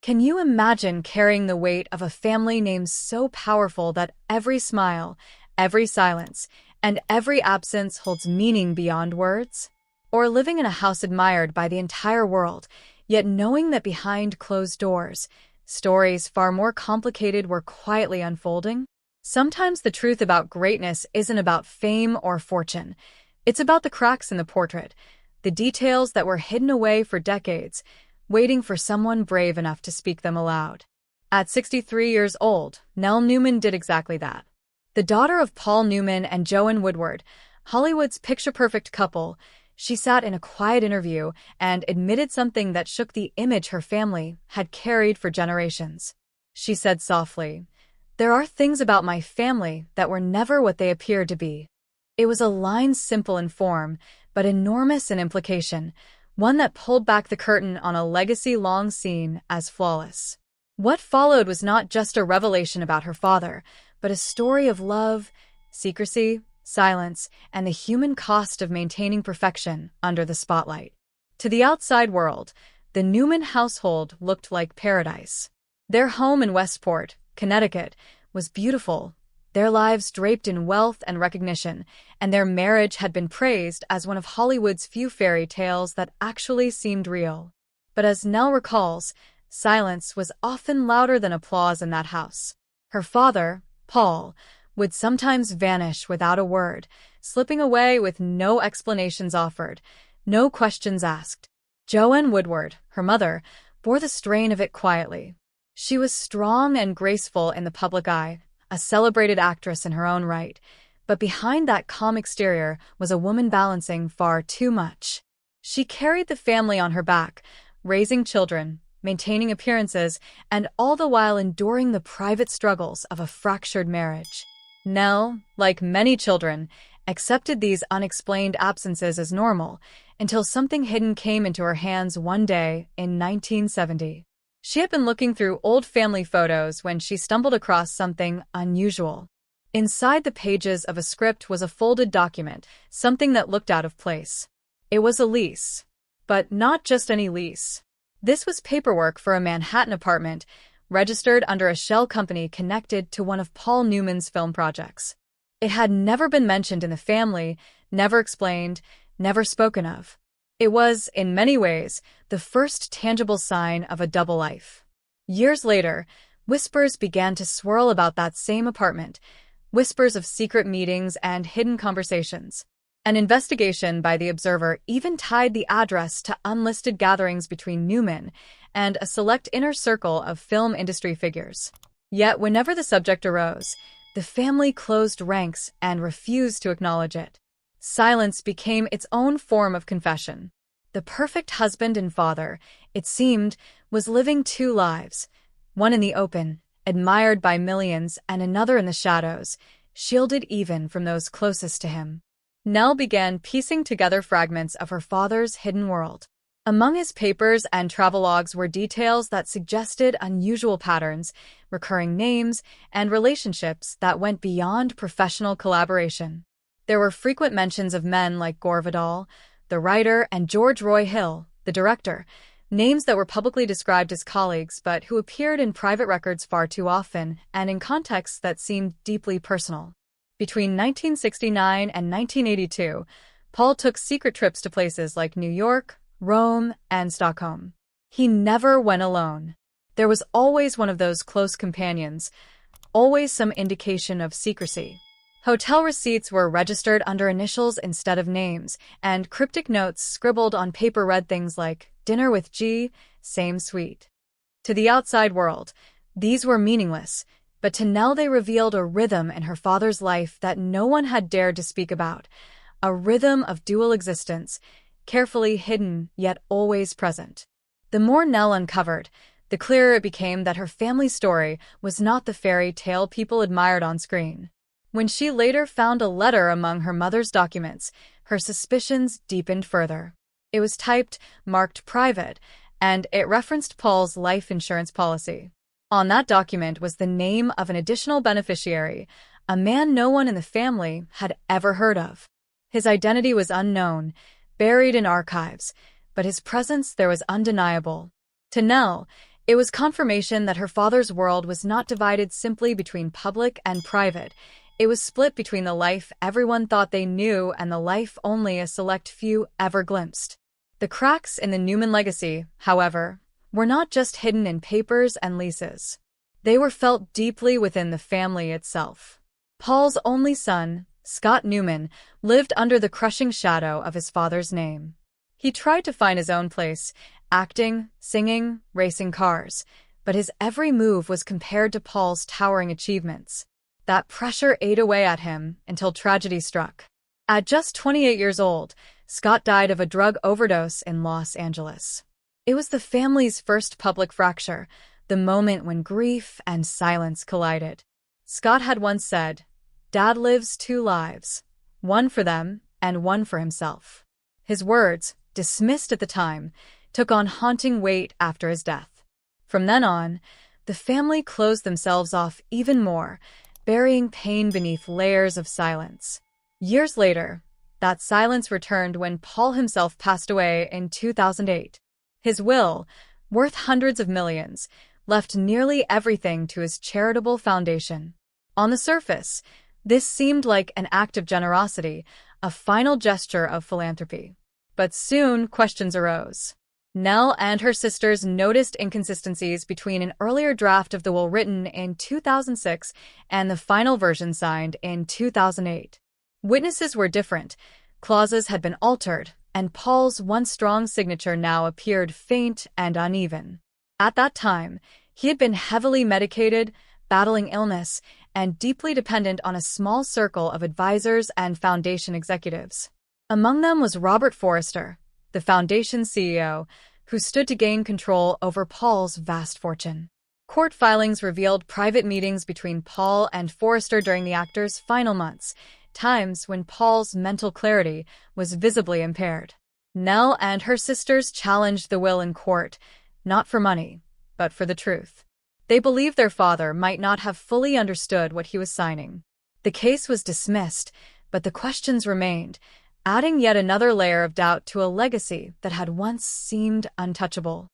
Can you imagine carrying the weight of a family name so powerful that every smile, every silence, and every absence holds meaning beyond words? Or living in a house admired by the entire world, yet knowing that behind closed doors, stories far more complicated were quietly unfolding? Sometimes the truth about greatness isn't about fame or fortune. It's about the cracks in the portrait, the details that were hidden away for decades, waiting for someone brave enough to speak them aloud. At 63 years old, Nell Newman did exactly that. The daughter of Paul Newman and Joanne Woodward, Hollywood's picture-perfect couple, she sat in a quiet interview and admitted something that shook the image her family had carried for generations. She said softly, "There are things about my family that were never what they appeared to be." It was a line simple in form, but enormous in implication, one that pulled back the curtain on a legacy long seen as flawless. What followed was not just a revelation about her father, but a story of love, secrecy, silence, and the human cost of maintaining perfection under the spotlight. To the outside world, the Newman household looked like paradise. Their home in Westport, Connecticut, was beautiful, their lives draped in wealth and recognition, and their marriage had been praised as one of Hollywood's few fairy tales that actually seemed real. But as Nell recalls, silence was often louder than applause in that house. Her father, Paul, would sometimes vanish without a word, slipping away with no explanations offered, no questions asked. Joanne Woodward, her mother, bore the strain of it quietly. She was strong and graceful in the public eye, a celebrated actress in her own right, but behind that calm exterior was a woman balancing far too much. She carried the family on her back, raising children, maintaining appearances, and all the while enduring the private struggles of a fractured marriage. Nell, like many children, accepted these unexplained absences as normal until something hidden came into her hands one day in 1970. She had been looking through old family photos when she stumbled across something unusual. Inside the pages of a script was a folded document, something that looked out of place. It was a lease. But not just any lease. This was paperwork for a Manhattan apartment, registered under a shell company connected to one of Paul Newman's film projects. It had never been mentioned in the family, never explained, never spoken of. It was, in many ways, the first tangible sign of a double life. Years later, whispers began to swirl about that same apartment, whispers of secret meetings and hidden conversations. An investigation by the Observer even tied the address to unlisted gatherings between Newman and a select inner circle of film industry figures. Yet whenever the subject arose, the family closed ranks and refused to acknowledge it. Silence became its own form of confession. The perfect husband and father, it seemed, was living two lives, one in the open, admired by millions, and another in the shadows, shielded even from those closest to him. Nell began piecing together fragments of her father's hidden world. Among his papers and travelogues were details that suggested unusual patterns, recurring names, and relationships that went beyond professional collaboration. There were frequent mentions of men like Gore Vidal, the writer, and George Roy Hill, the director, names that were publicly described as colleagues but who appeared in private records far too often and in contexts that seemed deeply personal. Between 1969 and 1982, Paul took secret trips to places like New York, Rome, and Stockholm. He never went alone. There was always one of those close companions, always some indication of secrecy. Hotel receipts were registered under initials instead of names, and cryptic notes scribbled on paper read things like, "Dinner with G, same suite." To the outside world, these were meaningless, but to Nell they revealed a rhythm in her father's life that no one had dared to speak about, a rhythm of dual existence, carefully hidden yet always present. The more Nell uncovered, the clearer it became that her family story was not the fairy tale people admired on screen. When she later found a letter among her mother's documents, her suspicions deepened further. It was typed, marked private, and it referenced Paul's life insurance policy. On that document was the name of an additional beneficiary, a man no one in the family had ever heard of. His identity was unknown, buried in archives, but his presence there was undeniable. To Nell, It was confirmation that her father's world was not divided simply between public and private. It was split between the life everyone thought they knew and the life only a select few ever glimpsed. The cracks in the Newman legacy, however, were not just hidden in papers and leases. They were felt deeply within the family itself. Paul's only son, Scott Newman, lived under the crushing shadow of his father's name. He tried to find his own place, acting, singing, racing cars, but his every move was compared to Paul's towering achievements. That pressure ate away at him until tragedy struck. At just 28 years old, Scott died of a drug overdose in Los Angeles. It was the family's first public fracture, the moment when grief and silence collided. Scott had once said, "Dad lives two lives, one for them and one for himself." His words, dismissed at the time, took on haunting weight after his death. From then on, the family closed themselves off even more, burying pain beneath layers of silence. Years later, that silence returned when Paul himself passed away in 2008. His will, worth hundreds of millions, left nearly everything to his charitable foundation. On the surface, this seemed like an act of generosity, a final gesture of philanthropy. But soon questions arose. Nell and her sisters noticed inconsistencies between an earlier draft of the will written in 2006 and the final version signed in 2008. Witnesses were different, clauses had been altered, and Paul's once strong signature now appeared faint and uneven. At that time, he had been heavily medicated, battling illness, and deeply dependent on a small circle of advisors and foundation executives. Among them was Robert Forrester, the foundation's CEO, who stood to gain control over Paul's vast fortune. Court filings revealed private meetings between Paul and Forrester during the actor's final months, times when Paul's mental clarity was visibly impaired. Nell and her sisters challenged the will in court, not for money, but for the truth. They believed their father might not have fully understood what he was signing. The case was dismissed, but the questions remained, adding yet another layer of doubt to a legacy that had once seemed untouchable.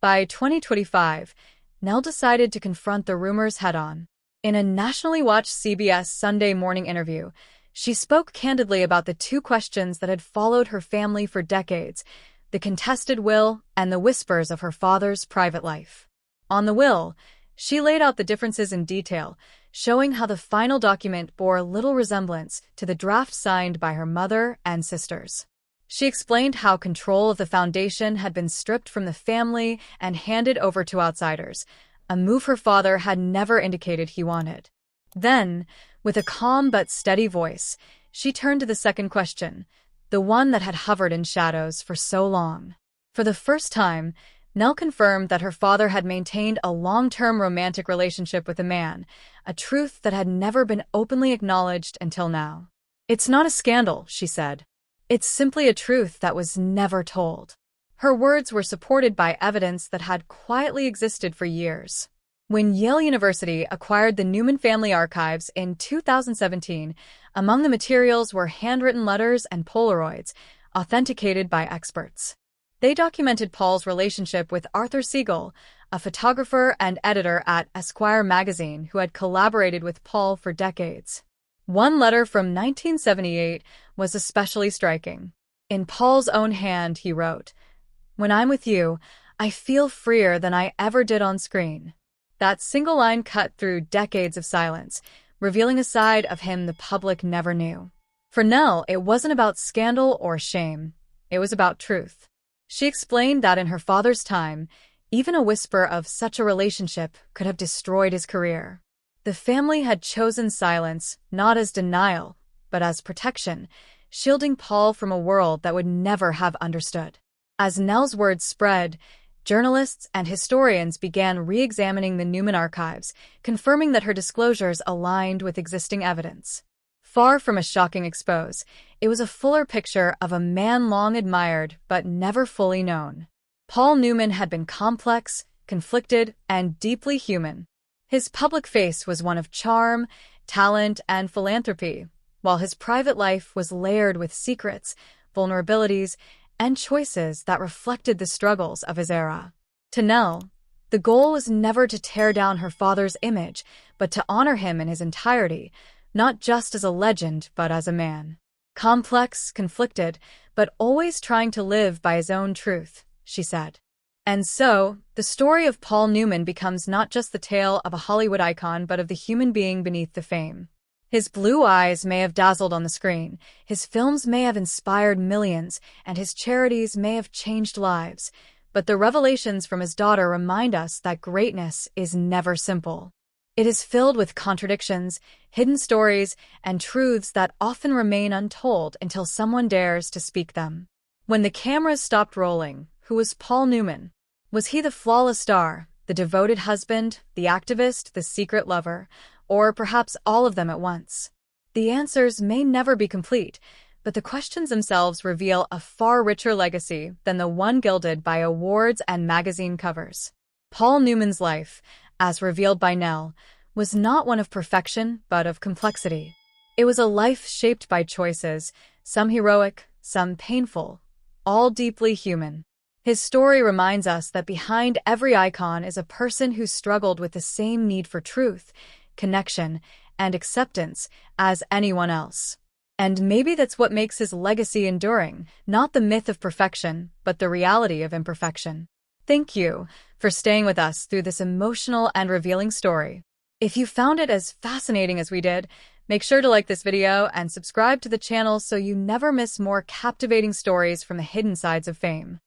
By 2025, Nell decided to confront the rumors head-on. In a nationally watched CBS Sunday morning interview, she spoke candidly about the two questions that had followed her family for decades, the contested will and the whispers of her father's private life. On the will, she laid out the differences in detail, showing how the final document bore little resemblance to the draft signed by her mother and sisters. She explained how control of the foundation had been stripped from the family and handed over to outsiders, a move her father had never indicated he wanted. Then, with a calm but steady voice, she turned to the second question, the one that had hovered in shadows for so long. For the first time, Nell confirmed that her father had maintained a long-term romantic relationship with a man, a truth that had never been openly acknowledged until now. "It's not a scandal," she said. "It's simply a truth that was never told." Her words were supported by evidence that had quietly existed for years. When Yale University acquired the Newman family archives in 2017, among the materials were handwritten letters and Polaroids, authenticated by experts. They documented Paul's relationship with Arthur Siegel, a photographer and editor at Esquire magazine who had collaborated with Paul for decades. One letter from 1978 was especially striking. In Paul's own hand, he wrote, "When I'm with you, I feel freer than I ever did on screen." That single line cut through decades of silence, revealing a side of him the public never knew. For Nell, it wasn't about scandal or shame. It was about truth. She explained that in her father's time, even a whisper of such a relationship could have destroyed his career. The family had chosen silence not as denial, but as protection, shielding Paul from a world that would never have understood. As Nell's words spread, journalists and historians began re-examining the Newman archives, confirming that her disclosures aligned with existing evidence. Far from a shocking expose, it was a fuller picture of a man long admired but never fully known. Paul Newman had been complex, conflicted, and deeply human. His public face was one of charm, talent, and philanthropy, while his private life was layered with secrets, vulnerabilities, and choices that reflected the struggles of his era. To Nell, The goal was never to tear down her father's image, but to honor him in his entirety, not just as a legend, but as a man. Complex, conflicted, but always trying to live by his own truth, she said. And so, the story of Paul Newman becomes not just the tale of a Hollywood icon but of the human being beneath the fame. His blue eyes may have dazzled on the screen, his films may have inspired millions, and his charities may have changed lives, but the revelations from his daughter remind us that greatness is never simple. It is filled with contradictions, hidden stories, and truths that often remain untold until someone dares to speak them. When the cameras stopped rolling, who was Paul Newman? Was he the flawless star, the devoted husband, the activist, the secret lover, or perhaps all of them at once? The answers may never be complete, but the questions themselves reveal a far richer legacy than the one gilded by awards and magazine covers. Paul Newman's life, as revealed by Nell, was not one of perfection, but of complexity. It was a life shaped by choices, some heroic, some painful, all deeply human. His story reminds us that behind every icon is a person who struggled with the same need for truth, connection, and acceptance as anyone else. And maybe that's what makes his legacy enduring, not the myth of perfection, but the reality of imperfection. Thank you for staying with us through this emotional and revealing story. If you found it as fascinating as we did, make sure to like this video and subscribe to the channel so you never miss more captivating stories from the hidden sides of fame.